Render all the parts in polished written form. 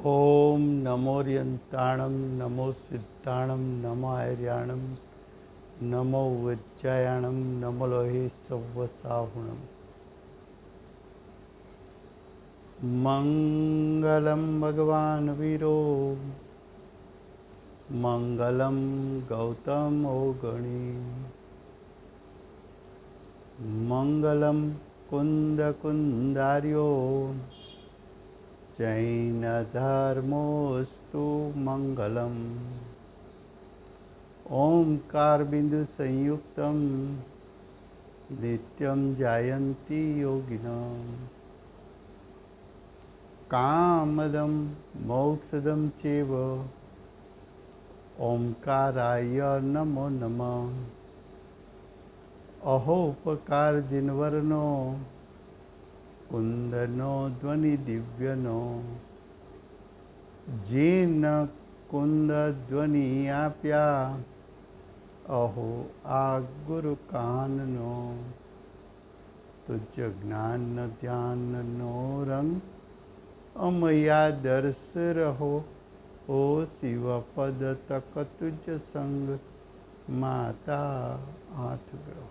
ओम नमोर्यंताणं नमो सिद्धाणं नमो आर्याणं नमो वज्रायाणं नमो लोहे सव्वसाहुणम् मंगलम भगवान वीरो मंगलम गौतम गणी मंगलम कुंद कुंदार्यो जैन धर्मोस्तु मंगलम ओंकार बिंदु संयुक्तम नित्यं जायन्ति योगिनः कामदं मोक्षदं चैव ओंकाराय नमो नमः अहोपकार जिनवरनो कुंदनो ध्वनि दिव्यनो जीन कुंद ध्वनि आप्या अहो आ गुरु काननो तुझ ज्ञान ध्यान नो रंग अमया दर्श रहो ओ शिव पद तक तुझ संग माता आठ ग्रह।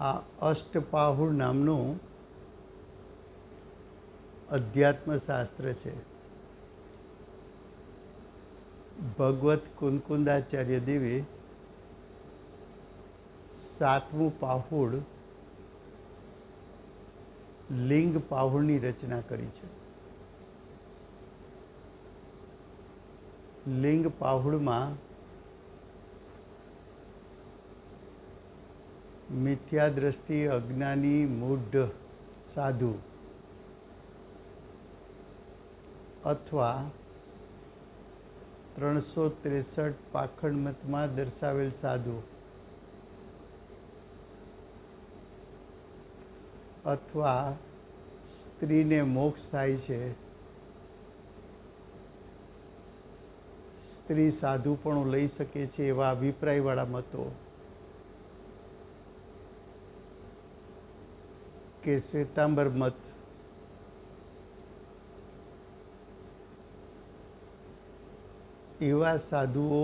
आ अष्टपाहुर नामनु अध्यात्मशास्त्र है। भगवत कुंकुंदाचार्य देवे सातमું પાહુડ लिंग पाहुड़नी रचना करी है। लिंग पाहुड़ में मिथ्या दृष्टि अज्ञानी मूढ़ साधु अथवा 363 पाखंड मत में दर्शावेल साधु अथवा स्त्री ने मोक्ष थाय छे, स्त्री साधुपणुं लई शके छे एवा अभिप्रायवाळा मतो के श्वेतांबर मत एवा साधुओ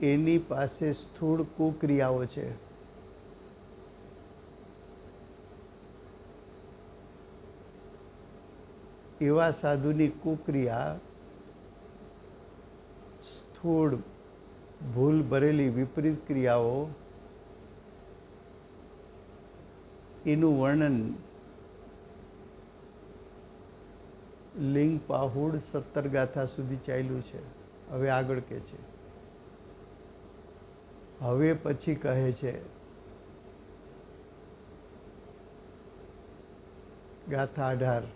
एनी पासे स्थूल कुक्रियाओ छे। एवा साधुनी कुक्रिया स्थूल भूल भरेली विपरीत क्रियाओ एनु वर्णन लिंग पाहुड़ 17 गाथा सुधी चाल्यु छे। हवे आगळ के छे, हवे पछी कहे छे गाथा 18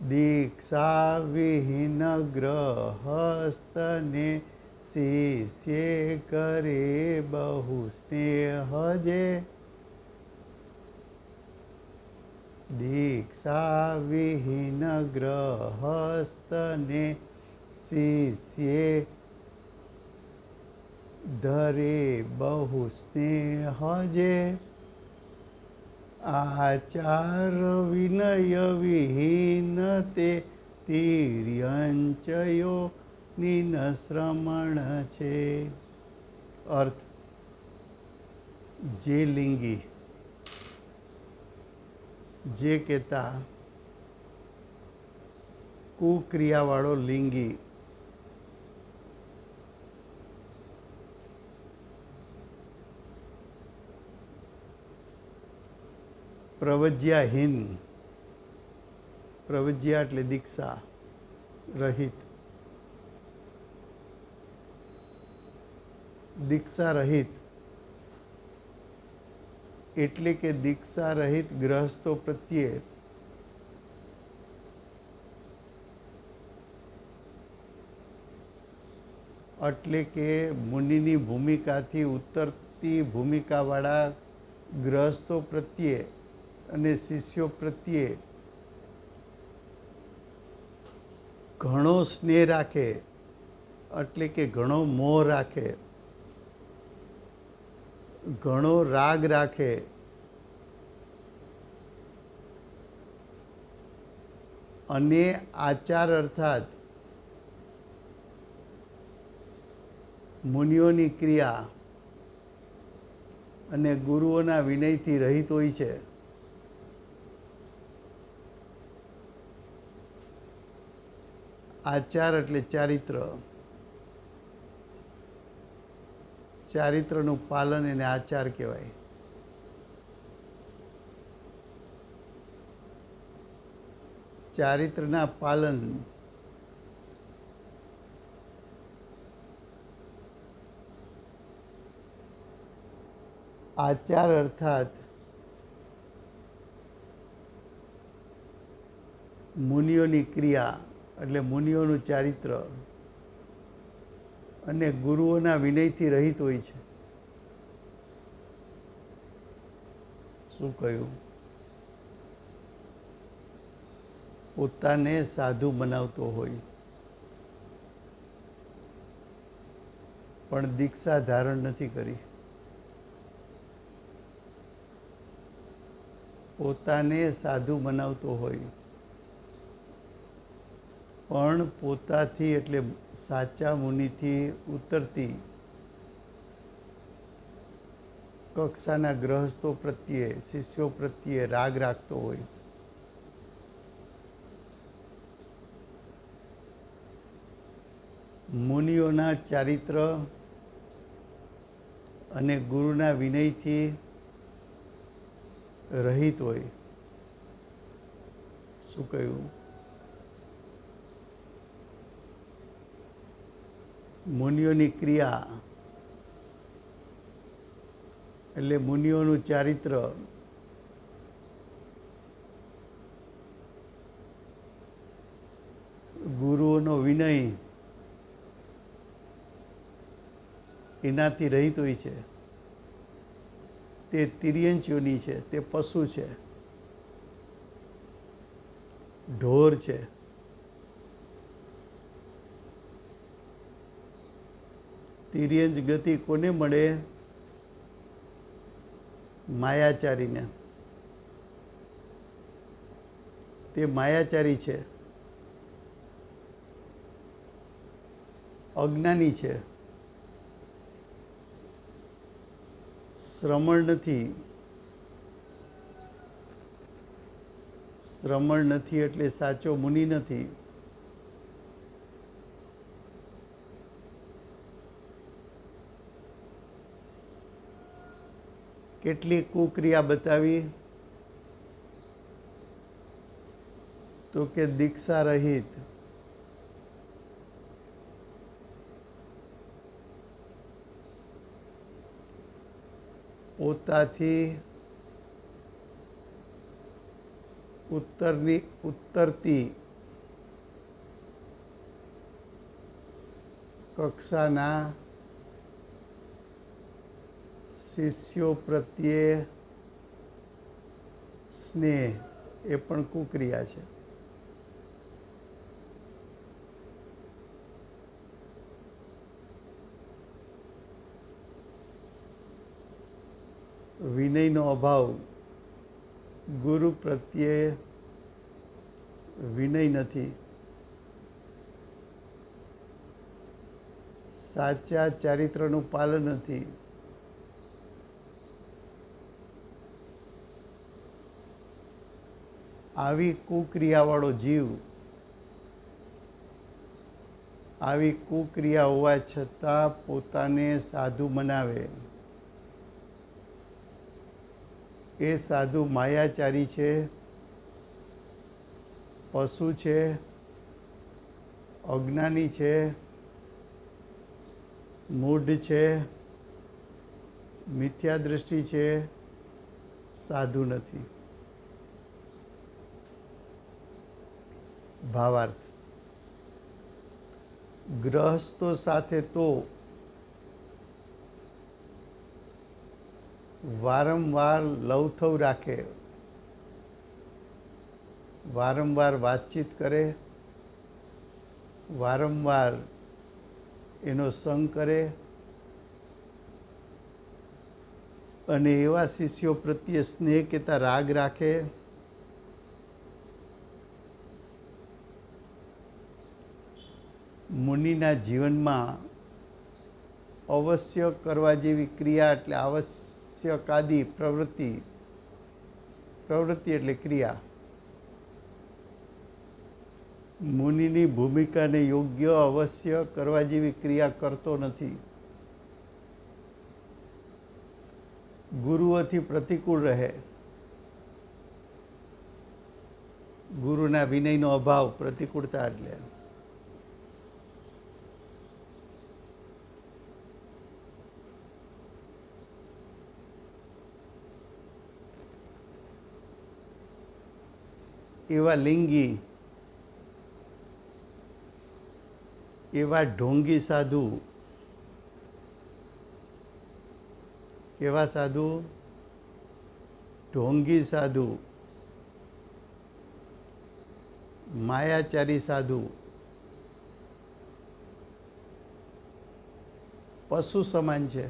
दीक्षा विहीन ग्रहस्थने शिष्य करे बहु स्नेह जे। दीक्षा विहीन ग्रहस्थने शिष्य धरे बहु स्नेह जे। आचार विनय विहीन ते तिर्यंचयो निन श्रमण छे। अर्थ जे लिंगी जे कहता कुक्रियावाळो लिंगी प्रवज्याहीन, प्रवज्या एटले दीक्षा रहित, दीक्षा रहित एटले के दीक्षा रहित गृहस्थो प्रत्ये एटले के मुनिनी भूमिकाथी उतरती भूमिकावाळा गृहस्थो प्रत्ये अने शिष्यो प्रत्ये घणो स्नेह राखे એટલે કે ઘણો મોહ રાખે ઘણો રાગ રાખે અને આચાર અર્થાત મુનિઓની ક્રિયા અને ગુરુઓના વિનયથી રહિત હોય છે. આચાર એટલે ચારિત્ર. ચારિત્રનું પાલન એને આચાર કહેવાય. ચારિત્રના પાલન આચાર અર્થાત મુનિઓની ક્રિયા એટલે મુનિઓનું ચારિત્ર અને ગુરુઓના વિનયથી રહિત હોય છે. શું કહ્યું? પોતાને સાધુ બનાવતો હોય પણ દીક્ષા ધારણ નથી કરી. પોતાને સાધુ બનાવતો હોય પણ પોતાથી એટલે સાચા મુનિથી ઉતરતી કક્ષાના ગ્રહસ્થો પ્રત્યે શિષ્યો પ્રત્યે રાગ રાખતો હોય. મુનિઓના ચારિત્ર અને ગુરુના વિનયથી રહિત હોય. શું કહ્યું? મુનિઓની ક્રિયા એટલે મુનિઓનું ચારિત્ર ગુરુઓનો વિનય એનાથી રહિત હોય છે. તે તિર્યંચ યોનિ છે, તે પશુ છે, ઢોર છે. તિર્યંચ ગતિ કોને મળે? માયાચારીને. તે માયાચારી છે, અજ્ઞાની છે, શ્રમણ નથી. શ્રમણ નથી એટલે સાચો મુનિ નથી. કેટલી કુક્રિયા બતાવી? તો કે દીક્ષા રહિત. પોતાથી ઉતરતી કક્ષાના શિષ્યો પ્રત્યે સ્નેહ એ પણ કુક્રિયા છે. વિનયનો અભાવ, ગુરુ પ્રત્યે વિનય નથી. સાચા ચારિત્રનું પાલન નથી. આવી કુક્રિયાવાળો જીવ, આવી કુક્રિયા હોવા છતાં પોતાને સાધુ બનાવે એ સાધુ માયાચારી છે, પશુ છે, અજ્ઞાની છે, મૂઢ છે, મિથ્યા દૃષ્ટિ છે, સાધુ નથી. ભાવાર્થ: ગ્રહસ્થો સાથે તો વારંવાર લવથવ રાખે, વારંવાર વાતચીત કરે, વારંવાર એનો સંગ કરે, અને એવા શિષ્યો પ્રત્યે સ્નેહ કેતા રાગ રાખે મુનિના જીવનમાં અવશ્ય કરવા જેવી ક્રિયા એટલે આવશ્યકાદી પ્રવૃત્તિ એટલે ક્રિયા મુનિની ભૂમિકાને યોગ્ય અવશ્ય કરવા જેવી ક્રિયા કરતો નથી. ગુરુઓથી પ્રતિકૂળ રહે, ગુરુના વિનયનો અભાવ, પ્રતિકૂળતા એટલે એવા લિંગી, એવા ઢોંગી સાધુ, કેવા સાધુ? ઢોંગી સાધુ, માયાચારી સાધુ, પશુ સમાન છે,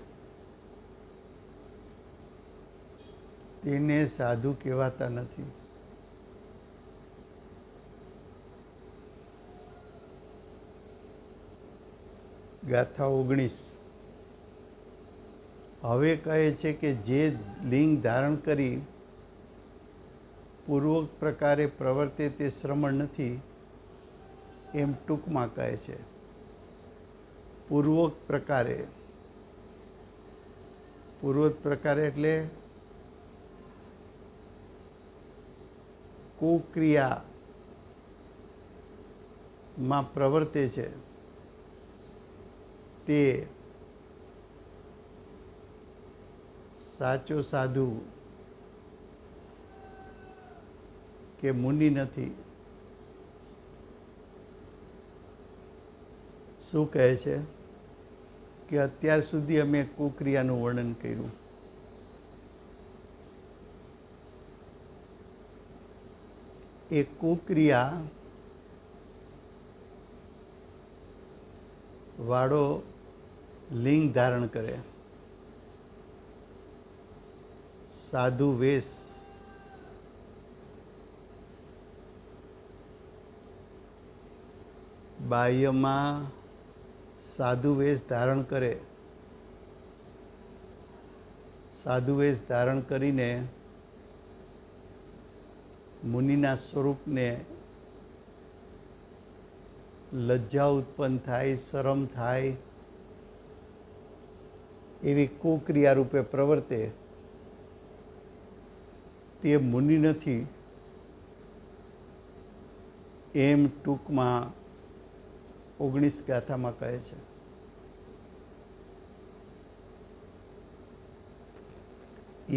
તેને સાધુ કહેવાતા નથી. ગાથા 19 હવે કહે છે કે જે લિંગ ધારણ કરી પૂર્વક પ્રકારે પ્રવર્તે તે શ્રમણ નથી, એમ ટૂંકમાં કહે છે. પૂર્વક પ્રકારે એટલે કુક્રિયામાં પ્રવર્તે છે તે સાચો સાધુ કે મુનિ નથી. શું કહે છે કે અત્યાર સુધી અમે કુક્રિયાનું વર્ણન કર્યું. એ કુક્રિયા વાળો લિંગ ધારણ કરે, સાધુ વેશ, બાહ્યમાં સાધુ વેશ ધારણ કરે, સાધુ વેશ ધારણ કરીને મુનિના સ્વરૂપને લજ્જા ઉત્પન્ન થાય, શરમ થાય એવી કુક્રિયા રૂપે પ્રવર્તે તે મુનિ નથી, એમ ટૂંકમાં 19 ગાથામાં કહે છે.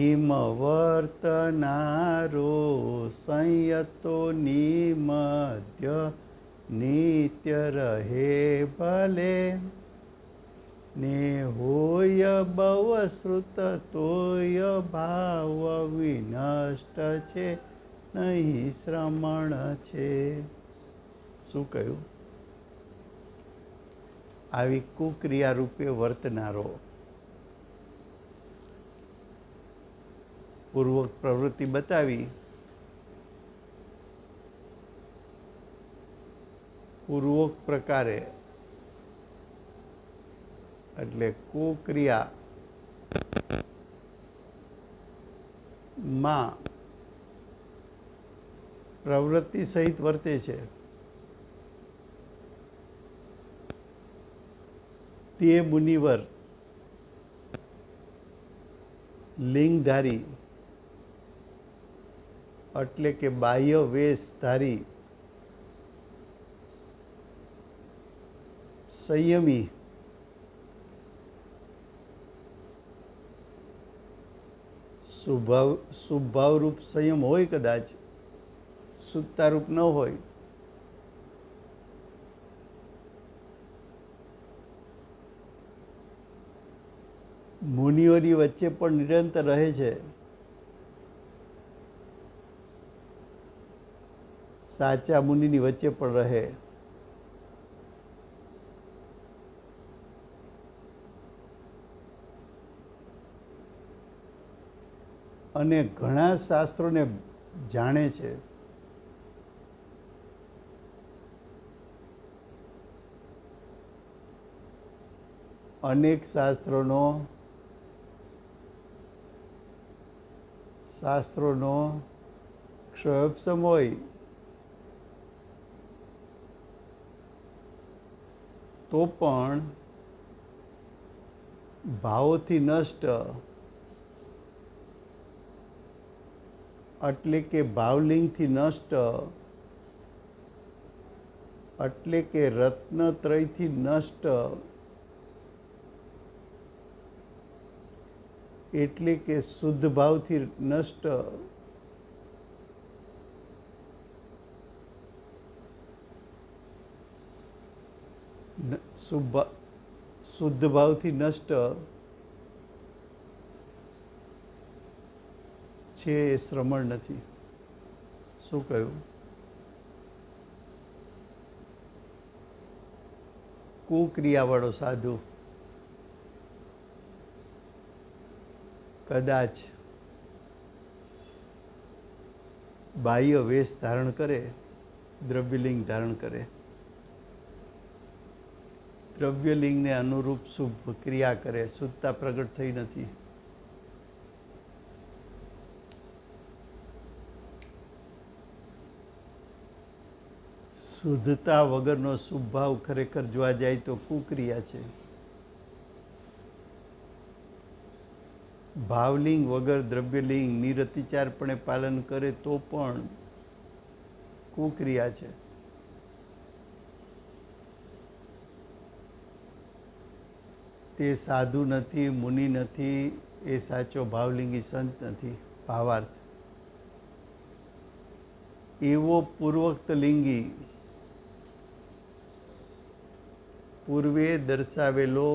ઇમ વર્તનારો સંયતો નિમધ્ય નિત્ય રહે ભલે ને હોય બવ શ્રુત તોય ભાવ વિનષ્ટ છે નહીં શ્રમણ છે. શું કહ્યું? આવી કુક્રિયા રૂપે વર્તનારો, પૂર્વક પ્રવૃત્તિ બતાવી પૂર્વક પ્રકારે એટલે કુક્રિયામાં પ્રવૃત્તિ સહિત વર્તે છે તે મુનિવર લિંગધારી એટલે કે બાહ્ય વેશધારી, સંયમી, સ્વભાવરૂપ સંયમ હોય, કદાચ શુદ્ધતારૂપ ન હોય, મુનિઓની વચ્ચે પણ નિરંતર રહે છે, સાચા મુનિની વચ્ચે પણ રહે, અને ઘણા શાસ્ત્રોને જાણે છે. અનેક શાસ્ત્રોનો ક્ષયોપશમ હોય તો પણ ભાવોથી નષ્ટ એટલે કે ભાવલિંગથી નષ્ટ એટલે કે રત્નત્રયથી નષ્ટ એટલે કે શુદ્ધ ભાવથી નષ્ટ શુદ્ધ ભાવથી નષ્ટ છે એ શ્રમણ નથી. શું કહ્યું? કુક્રિયાવાળો સાધુ કદાચ બાહ્ય વેશ ધારણ કરે, દ્રવ્યલિંગ ધારણ કરે, દ્રવ્યલિંગને અનુરૂપ શુભ ક્રિયા કરે, શુદ્ધતા પ્રગટ થઈ નથી. શુદ્ધતા વગરનો શુભ ભાવ ખરેખર જોવા જાય તો કુક્રિયા છે. ભાવલિંગ વગર દ્રવ્યલિંગ નિરતિચારપણે પાલન કરે તો પણ કુક્રિયા છે. તે સાધુ નથી, મુનિ નથી, એ સાચો ભાવલિંગી સંત નથી. ભાવાર્થ એવો પૂર્વોક્ત લિંગી પૂર્વે દર્શાવેલો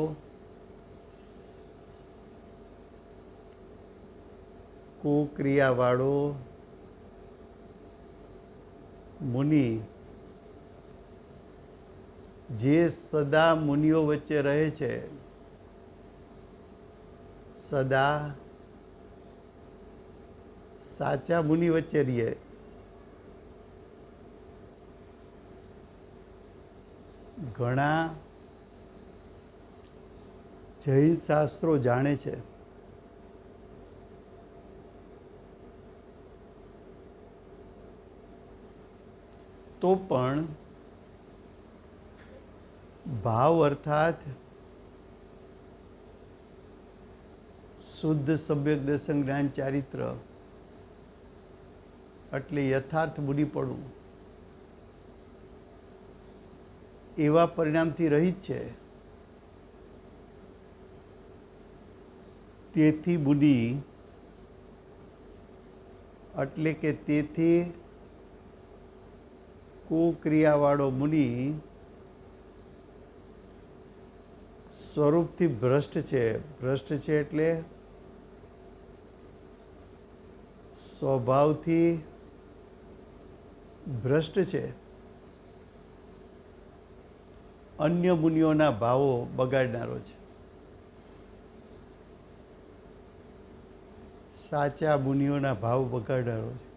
કુક્રિયાવાળો મુનિ જે સદા મુનિઓ વચ્ચે રહે છે, સદા સાચા મુનિ વચ્ચે રહીએ, ઘણા જૈન શાસ્ત્રો જાણે છે, તો પણ ભાવ અર્થાત શુદ્ધ સમ્યક દર્શન જ્ઞાન ચારિત્ર એટલે યથાર્થ બુદ્ધિપણું એવા પરિણામથી રહિત છે. તેથી બુદ્ધિ એટલે કે તેથી કુક્રિયાવાળો મુનિ સ્વરૂપથી ભ્રષ્ટ છે. ભ્રષ્ટ છે એટલે સ્વભાવથી ભ્રષ્ટ છે. અન્ય મુનિઓના ભાવો બગાડનારો છે. સાચા મુનિઓના ભાવ બગાડનારો છે.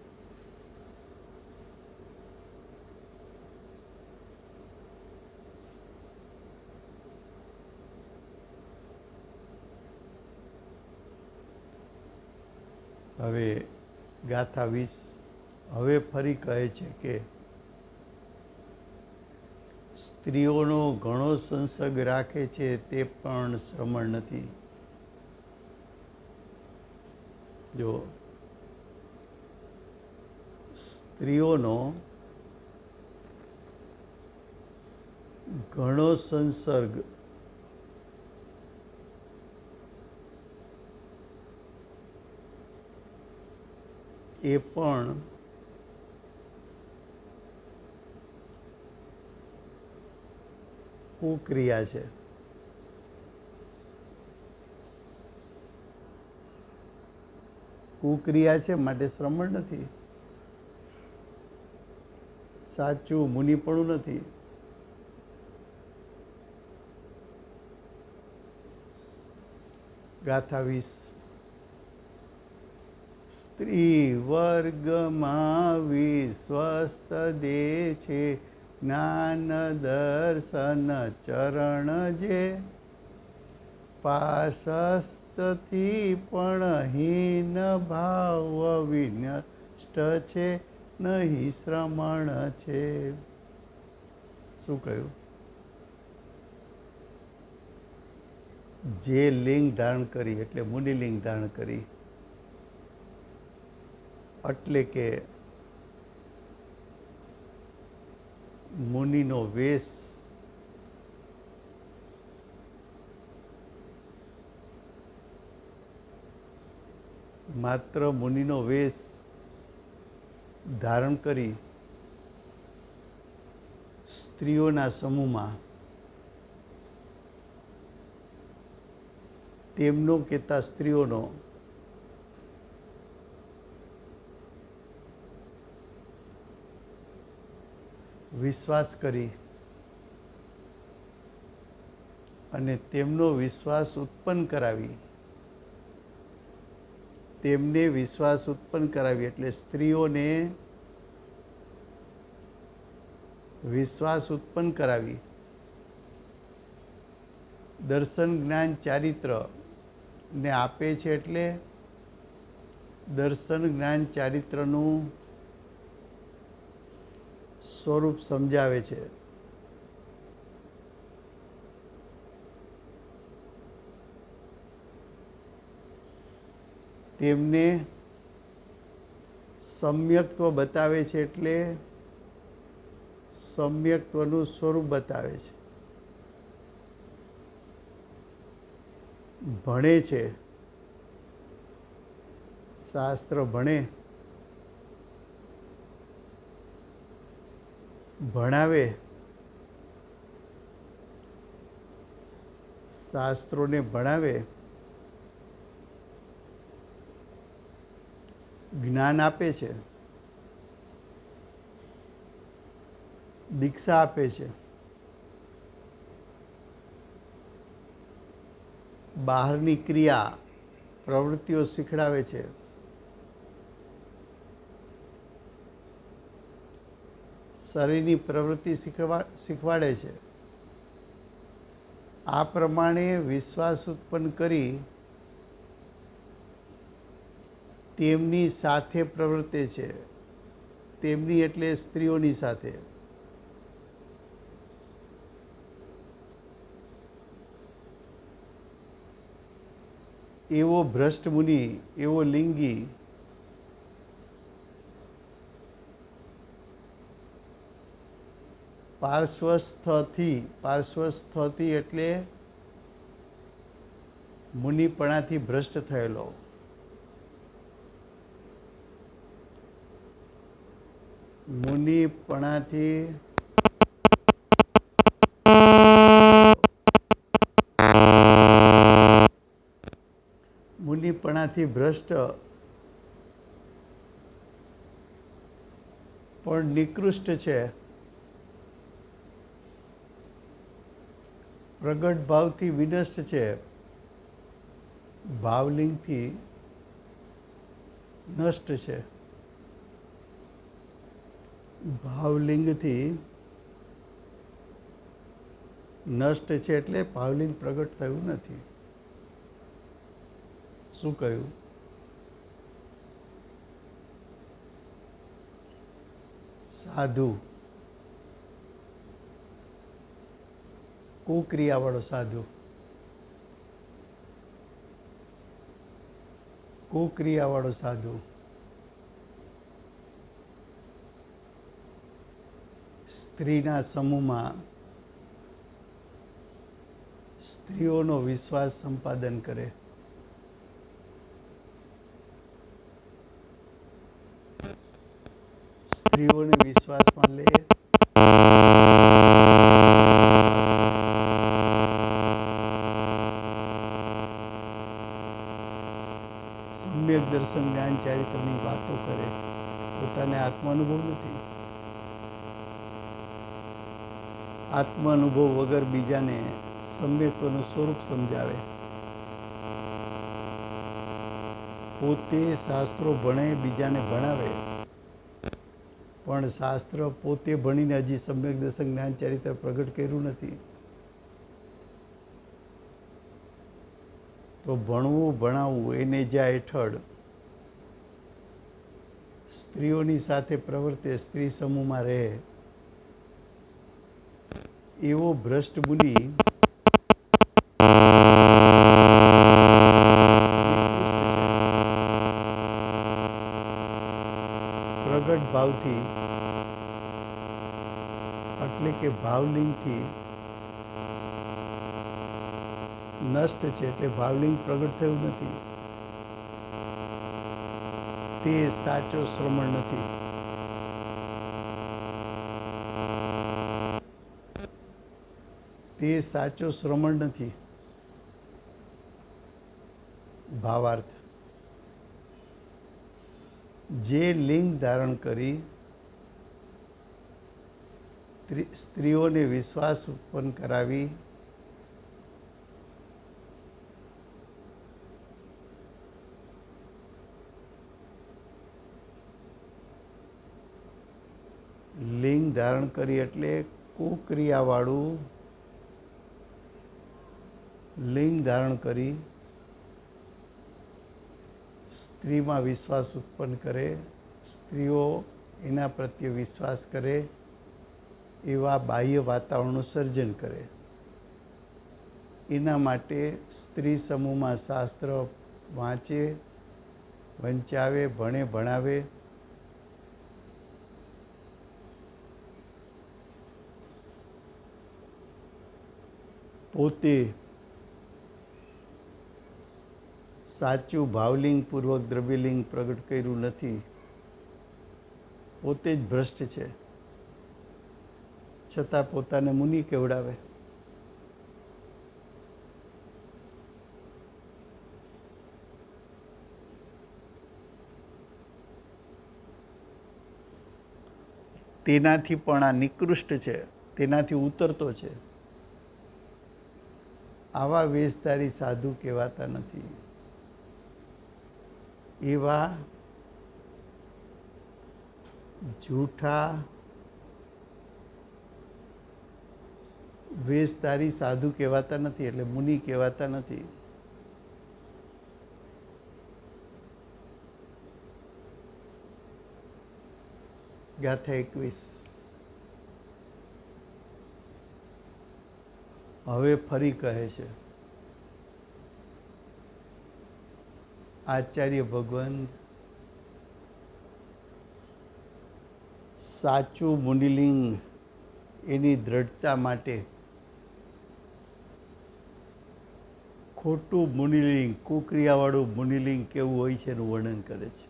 હવે ગાથા 20 હવે ફરી કહે છે કે સ્ત્રીઓનો ઘણો સંસર્ગ રાખે છે તે પણ શ્રમણ નથી. જો સ્ત્રીઓનો ઘણો સંસર્ગ એ પણ કુક્રિયા છે. કુક્રિયા છે માટે શ્રમણ નથી, સાચું મુનિપણું નથી. ગાથા 20 સ્ત્રી વર્ગમાં વિશ્વસ્ત દે છે જ્ઞાન દર્શન ચરણ જે પાશસ્તથી પણ હીન ભાવ વિનષ્ટ છે નહીં શ્રમણ છે. શું કહ્યું? જે લિંગ ધારણ કરી એટલે મુનિલિંગ ધારણ કરી એટલે કે મુનિનો વેશ માત્ર મુનિનો વેશ ધારણ કરી સ્ત્રીઓના સમૂહમાં તેમનો કહેતા સ્ત્રીઓનો વિશ્વાસ કરી અને તેમનો વિશ્વાસ ઉત્પન્ન કરાવી એટલે સ્ત્રીઓને વિશ્વાસ ઉત્પન્ન કરાવી દર્શન જ્ઞાન ચારિત્ર ને આપે છે. એટલે દર્શન જ્ઞાન ચારિત્રનું સ્વરૂપ સમજાવે છે. તેમને સમ્યક્ત્વ બતાવે છે એટલે સમ્યક્ત્વનું સ્વરૂપ બતાવે છે. ભણે છે, શાસ્ત્ર ભણાવે, શાસ્ત્રોને ભણાવે, જ્ઞાન આપે છે, દીક્ષા આપે છે, બહારની ક્રિયા પ્રવૃત્તિઓ શીખડાવે છે, શરીરની પ્રવૃત્તિ શીખવાડે છે. આ પ્રમાણે વિશ્વાસ ઉત્પન્ન કરી તેમની સાથે પ્રવર્તે છે. તેમની એટલે સ્ત્રીઓની સાથે. એવો ભ્રષ્ટ મુનિ, એવો લિંગી પાર્શ્વસ્થથી એટલે મુનિપણાથી ભ્રષ્ટ થયેલો, મુનિપણાથી ભ્રષ્ટ પણ નિકૃષ્ટ છે. પ્રગટ ભાવથી વિનષ્ટ છે. ભાવલિંગથી નષ્ટ છે. ભાવલિંગથી નષ્ટ છે એટલે ભાવલિંગ પ્રગટ થયું નથી. શું કહ્યું? સાધુ, કુક્રિયાવાળો સાધુ, કુક્રિયાવાળો સાધુ સ્ત્રીના સમૂહમાં સ્ત્રીઓનો વિશ્વાસ સંપાદન કરે, સ્ત્રીઓને વિશ્વાસમાં લે, સમ્યક દર્શન જ્ઞાન ચારિત્રની વાતો કરે. પોતાને આત્માનુભવ નથી. આત્માનુભવ વગર બીજાને સમ્યકત્વનું સ્વરૂપ સમજાવે. પોતે શાસ્ત્રો ભણે, બીજાને ભણાવે, પણ શાસ્ત્ર પોતે ભણીને હજી સમ્યક દર્શન જ્ઞાન ચરિત્ર પ્રગટ કર્યું નથી. તો ભણવું ભણાવવું એને જ્યાં હેઠળ સ્ત્રીઓની સાથે પ્રવર્તે, સ્ત્રી સમૂહમાં રહે, એવો ભ્રષ્ટ મુનિ પ્રગટ ભાવથી એટલે કે ભાવલિંગથી નષ્ટ છે, એટલે ભાવલિંગ પ્રગટ થયું નથી. તે સાચો શ્રમણ નથી. તે સાચો શ્રમણ નથી. ભાવાર્થ: જે લિંગ ધારણ કરી સ્ત્રીઓને વિશ્વાસ ઉત્પન્ન કરાવી લિંગ ધારણ કરી એટલે કુક્રિયાવાળું લિંગ ધારણ કરી સ્ત્રીમાં વિશ્વાસ ઉત્પન્ન કરે, સ્ત્રીઓ એના પ્રત્યે વિશ્વાસ કરે, એવા બાહ્ય વાતાવરણનું સર્જન કરે. એના માટે સ્ત્રી સમૂહમાં શાસ્ત્ર વાંચે, વંચાવે, ભણે, ભણાવે, પોતે સાચું ભાવલિંગ પૂર્વક દ્રવ્યલિંગ પ્રગટ કર્યું નથી, પોતે જ ભ્રષ્ટ છે, છતાં પોતાને મુનિ કેવડાવે. તેનાથી પણ આ નિકૃષ્ટ છે, તેનાથી ઉતરતો છે. આવા વેશધારી સાધુ કહેવાતા નથી. એવા જૂઠા વેશધારી સાધુ કહેવાતા નથી, એટલે મુનિ કહેવાતા નથી. ગાથા 21 હવે ફરી કહે છે. આચાર્ય ભગવાન સાચું મુનિલિંગ એની દ્રઢતા માટે ખોટું મુનિલિંગ, કુક્રિયાવાળું મુનિલિંગ કેવું હોય છે એનું વર્ણન કરે છે.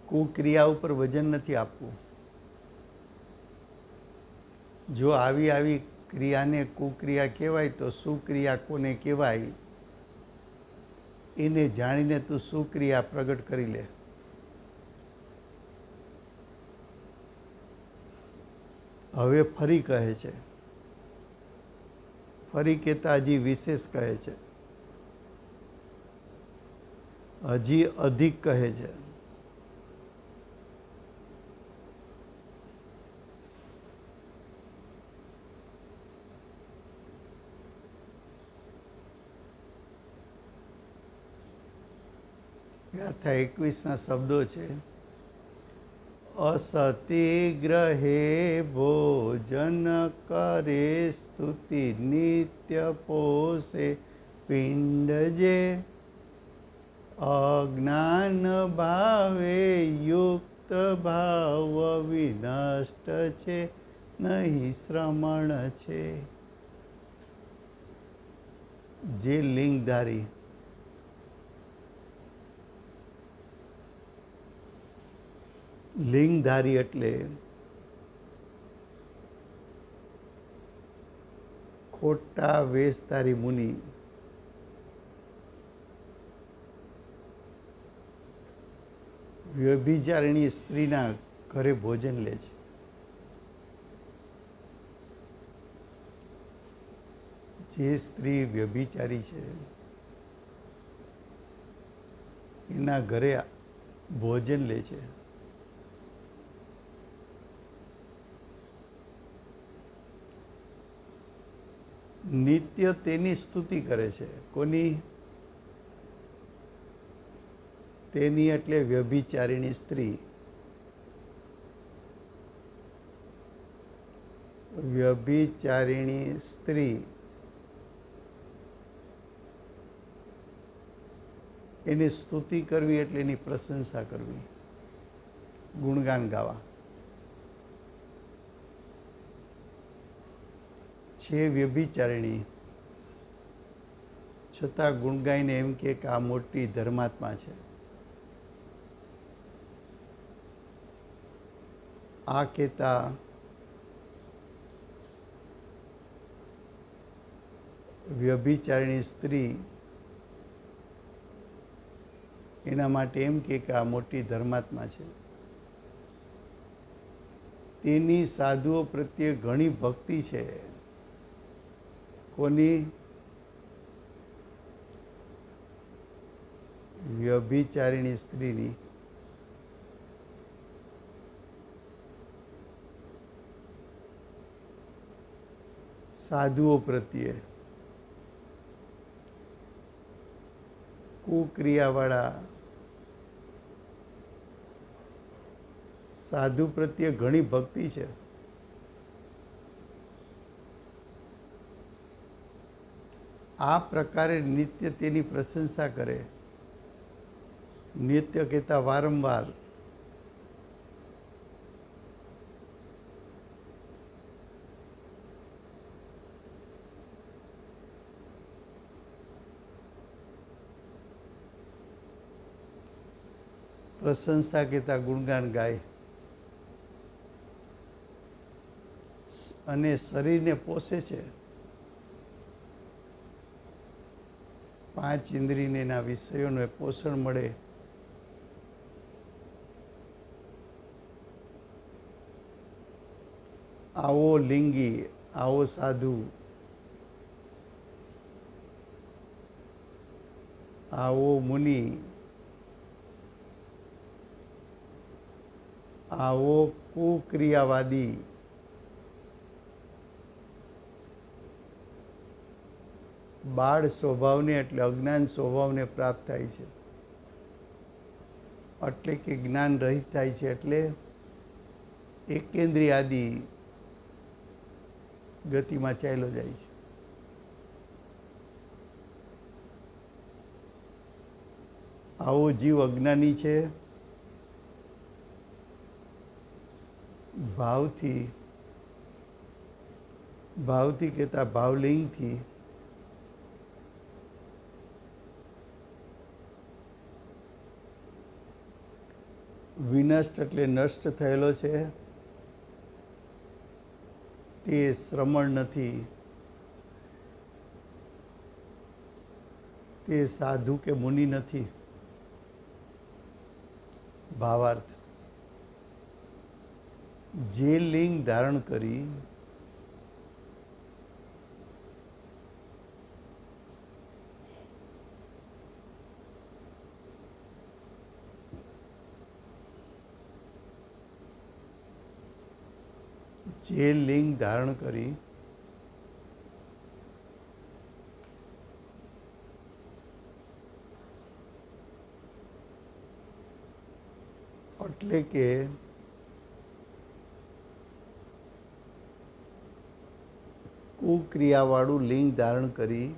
કુક્રિયા ઉપર વજન નથી આપવું. જો આવી ક્રિયાને કુક્રિયા કહેવાય તો સુક્રિયા કોને કહેવાય એને જાણીને તું સુક્રિયા પ્રગટ કરી લે. હવે ફરી કહે છે, ફરી કહેતા હજી વિશેષ કહે છે, હજી અધિક કહે છે. ગાથા 21ના શબ્દો છે. અસતિ ગ્રહે ભોજન કરે સ્તુતિ નિત્ય પોષે પિંડ જે અજ્ઞાન ભાવે યુક્ત ભાવ વિનષ્ટ છે નહીં શ્રમણ છે. જે લિંગધારી લિંગધારી એટલે ખોટા વેશધારી મુનિ વ્યભિચારિણી સ્ત્રીના ઘરે ભોજન લે છે. જે સ્ત્રી વ્યભિચારી છે એના ઘરે ભોજન લે છે, નિત્ય તેની સ્તુતિ કરે છે. કોની? તેની એટલે વ્યભિચારીણી સ્ત્રી. વ્યભિચારીણી સ્ત્રી એની સ્તુતિ કરવી એટલે એની પ્રશંસા કરવી, ગુણગાન ગાવા. છે વ્યભિચારિણી છતાં ગુણ ગાઈને એમ કે આ મોટી ધર્માત્મા છે. આ કહેતા વ્યભિચારિણી સ્ત્રી એના માટે એમ કે આ મોટી ધર્માત્મા છે. તેની સાધુઓ પ્રત્યે ઘણી ભક્તિ છે. કોની? વ્યભિચારિણી સ્ત્રીની. સાધુઓ પ્રત્યે. કુક્રિયાવાળા સાધુ પ્રત્યે ઘણી ભક્તિ છે. આ પ્રકારે નિત્ય તેની પ્રશંસા કરે. નિત્ય કહેતા વારંવાર. પ્રશંસા કહેતા ગુણગાન ગાય અને શરીરને પોષે છે. 5 ઇન્દ્રિયને એના વિષયોને પોષણ મળે. આવો લિંગી, આવો સાધુ, આવો મુનિ, આવો કુક્રિયાવાદી, બાળ સ્વભાવને એટલે અજ્ઞાન સ્વભાવને પ્રાપ્ત થાય છે. એટલે કે જ્ઞાન રહિત થાય છે. એટલે એકેન્દ્રિય આદિ ગતિમાં ચાલ્યો જાય છે. આવો જીવ અજ્ઞાની છે. ભાવથી કહેતા ભાવલિંગથી વિનષ્ટ એટલે નષ્ટ થયેલો છે. તે શ્રમણ નથી. તે સાધુ કે મુનિ નથી. ભાવાર્થ. જે લિંગ ધારણ કરી એટલે કે કુક્રિયાવાળું લિંગ ધારણ કરી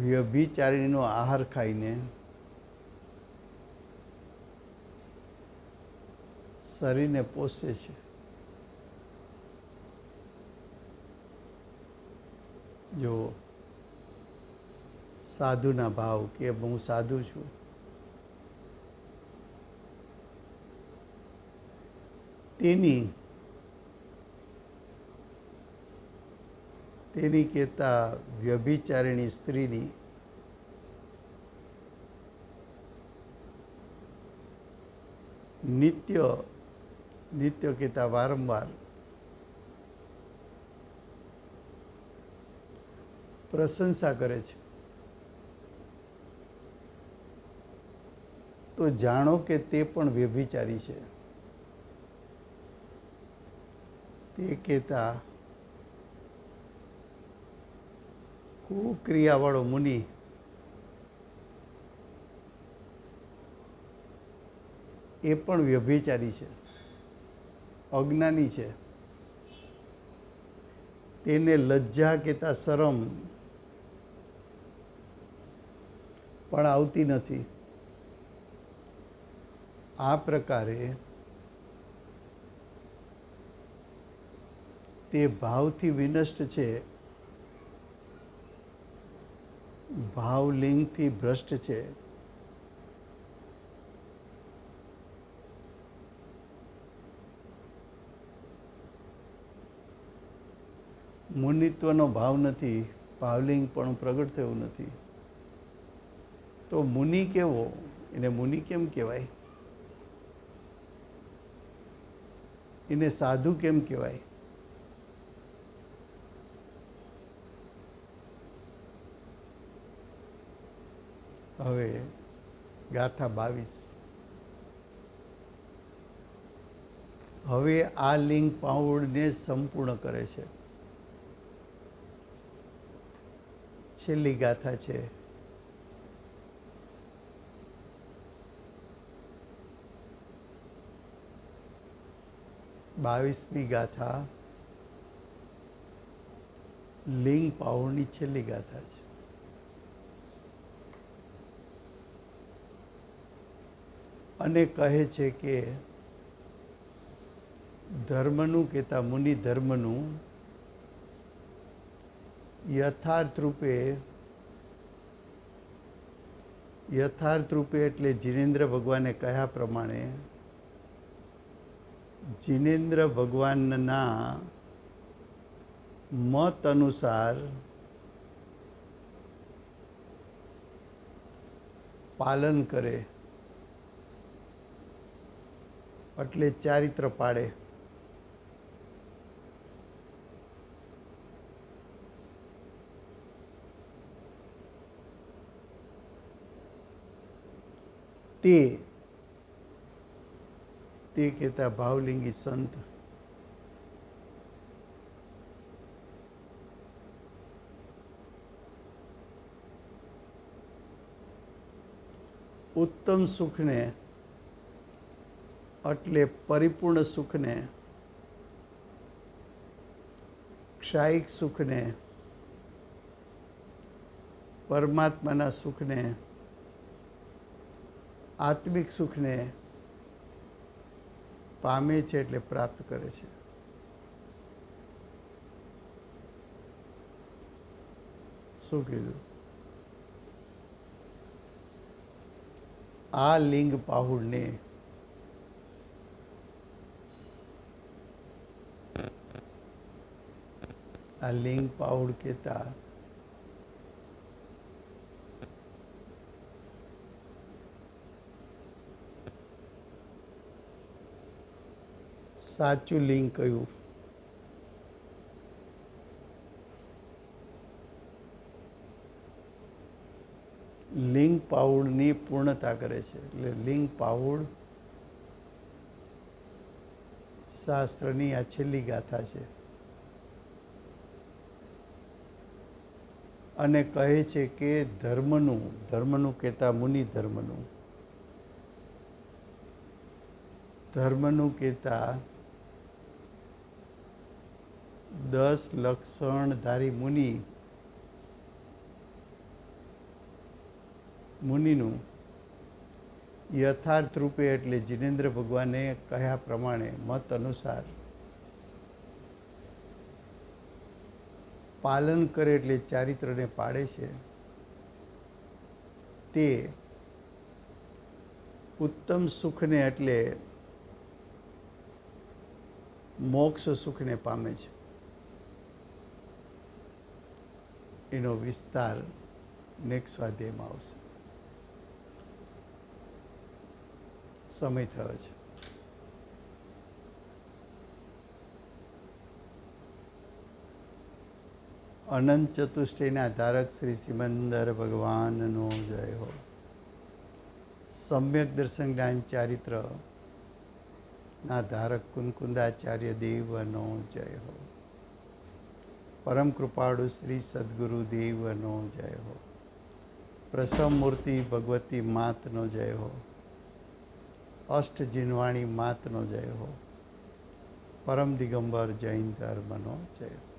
વ્યભિચારીનો આહાર ખાઈને શરીરને પોષે છે. જો સાધુના ભાવ કે હું સાધુ છું, તેની કહેતા વ્યભિચારિણી સ્ત્રીની નિત્ય નિત્ય કહેતા વારંવાર પ્રશંસા કરે છે, તો જાણો કે તે પણ વ્યભિચારી છે. તે કહેતા કુક્રિયાવાળો મુનિ એ પણ વ્યભિચારી છે, અજ્ઞાની છે. તેને લજ્જા કહેતા શરમ પણ આવતી નથી. આ પ્રકારે તે ભાવથી વિનષ્ટ છે, ભાવલિંગથી ભ્રષ્ટ છે. મુનિત્વનો ભાવ નથી, ભાવલિંગ પણ પ્રગટ થયું નથી. તો મુનિ કેવો? એને મુનિ કેમ કહેવાય? એને સાધુ કેમ કહેવાય? હવે ગાથા 22. હવે આ લિંગ પાઉડને સંપૂર્ણ કરે છે. છેલ્લી ગાથા છે. બાવીસમી ગાથા લિંગ પાઉડની છેલ્લી ગાથા છે. અને કહે છે કે ધર્મનું કહેતા મુનિ ધર્મનું યથાર્થ રૂપે એટલે જીનેન્દ્ર ભગવાને કહ્યા પ્રમાણે જીનેન્દ્ર ભગવાનના મત અનુસાર પાલન કરે, એટલે ચારિત્ર પાડે. તે કહેતા ભાવલિંગી સંત ઉત્તમ સુખને એટલે પરિપૂર્ણ સુખને, ક્ષાયિક સુખને, પરમાત્માના સુખને, આત્મિક સુખને પામે છે, એટલે પ્રાપ્ત કરે છે. શું કીધું? આ લિંગ પાહુડને આ લિંગ પાઉડ કહેતા સાચું લિંગ કયું? લિંગ પાઉડની પૂર્ણતા કરે છે. એટલે લિંગ પાઉડ શાસ્ત્રની આ છેલ્લી ગાથા છે. અને કહે છે કે ધર્મનું કહેતા મુનિ ધર્મનું કહેતા 10 લક્ષણધારી મુનિનું યથાર્થ રૂપે એટલે જીનેન્દ્ર ભગવાને કહ્યા પ્રમાણે મત અનુસાર પાલન કરે, એટલે ચારિત્રને પાડે છે. તે ઉત્તમ સુખને એટલે મોક્ષ સુખને પામે છે. એનો વિસ્તાર નેક્સ્ટ સ્વાધ્યાયમાં આવશે. સમય થયો છે. અનંત ચતુષ્ટયના ધારક શ્રી સિમંદર ભગવાનનો જય હો. સમ્યક દર્શન જ્ઞાન ચારિત્ર ના ધારક કુનકુંદાચાર્ય દેવનો જય હો. પરમ કૃપાળુ શ્રી સદગુરુ દેવનો જય હો. પ્રસમ મૂર્તિ ભગવતી માતનો જય હો. અષ્ટ જીનવાણી માતનો જય હો. પરમ દિગંબર જૈન ધર્મનો જય હો.